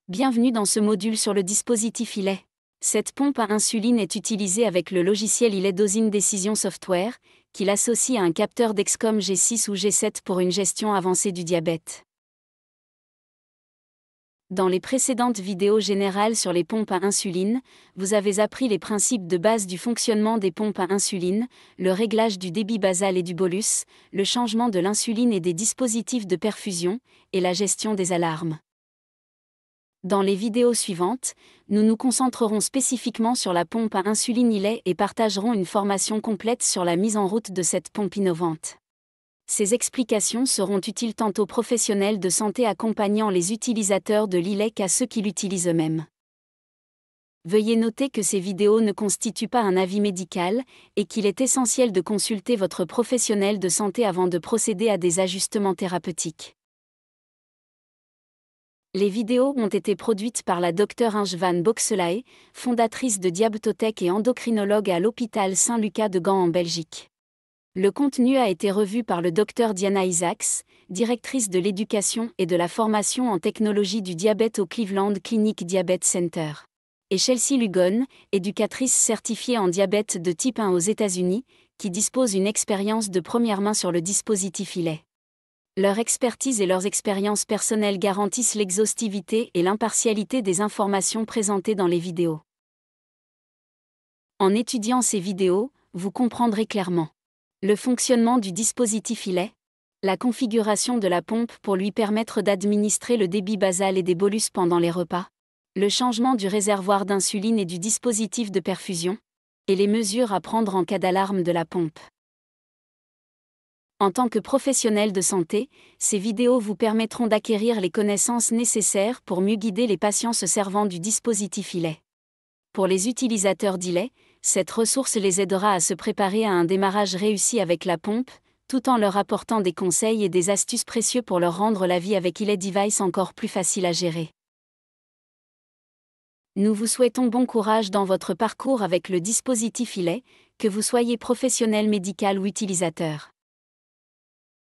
Bienvenue dans ce module sur le dispositif iLet. Cette pompe à insuline est utilisée avec le logiciel iLet Dosing Decision Software, qui l'associe à un capteur Dexcom G6 ou G7 pour une gestion avancée du diabète. Dans les précédentes vidéos générales sur les pompes à insuline, vous avez appris les principes de base du fonctionnement des pompes à insuline, le réglage du débit basal et du bolus, le changement de l'insuline et des dispositifs de perfusion, et la gestion des alarmes. Dans les vidéos suivantes, nous nous concentrerons spécifiquement sur la pompe à insuline iLet et partagerons une formation complète sur la mise en route de cette pompe innovante. Ces explications seront utiles tant aux professionnels de santé accompagnant les utilisateurs de l'iLet qu'à ceux qui l'utilisent eux-mêmes. Veuillez noter que ces vidéos ne constituent pas un avis médical et qu'il est essentiel de consulter votre professionnel de santé avant de procéder à des ajustements thérapeutiques. Les vidéos ont été produites par la Dr Inge van Boxelae, fondatrice de Diabetotech et endocrinologue à l'hôpital Saint-Lucas de Gand en Belgique. Le contenu a été revu par le Dr Diana Isaacs, directrice de l'éducation et de la formation en technologie du diabète au Cleveland Clinic Diabetes Center. Et Chelsea Lugon, éducatrice certifiée en diabète de type 1 aux États-Unis, qui dispose d'une expérience de première main sur le dispositif iLet. Leur expertise et leurs expériences personnelles garantissent l'exhaustivité et l'impartialité des informations présentées dans les vidéos. En étudiant ces vidéos, vous comprendrez clairement le fonctionnement du dispositif iLet, la configuration de la pompe pour lui permettre d'administrer le débit basal et des bolus pendant les repas, le changement du réservoir d'insuline et du dispositif de perfusion, et les mesures à prendre en cas d'alarme de la pompe. En tant que professionnel de santé, ces vidéos vous permettront d'acquérir les connaissances nécessaires pour mieux guider les patients se servant du dispositif iLet. Pour les utilisateurs d'iLet, cette ressource les aidera à se préparer à un démarrage réussi avec la pompe, tout en leur apportant des conseils et des astuces précieux pour leur rendre la vie avec iLet Device encore plus facile à gérer. Nous vous souhaitons bon courage dans votre parcours avec le dispositif iLet, que vous soyez professionnel médical ou utilisateur.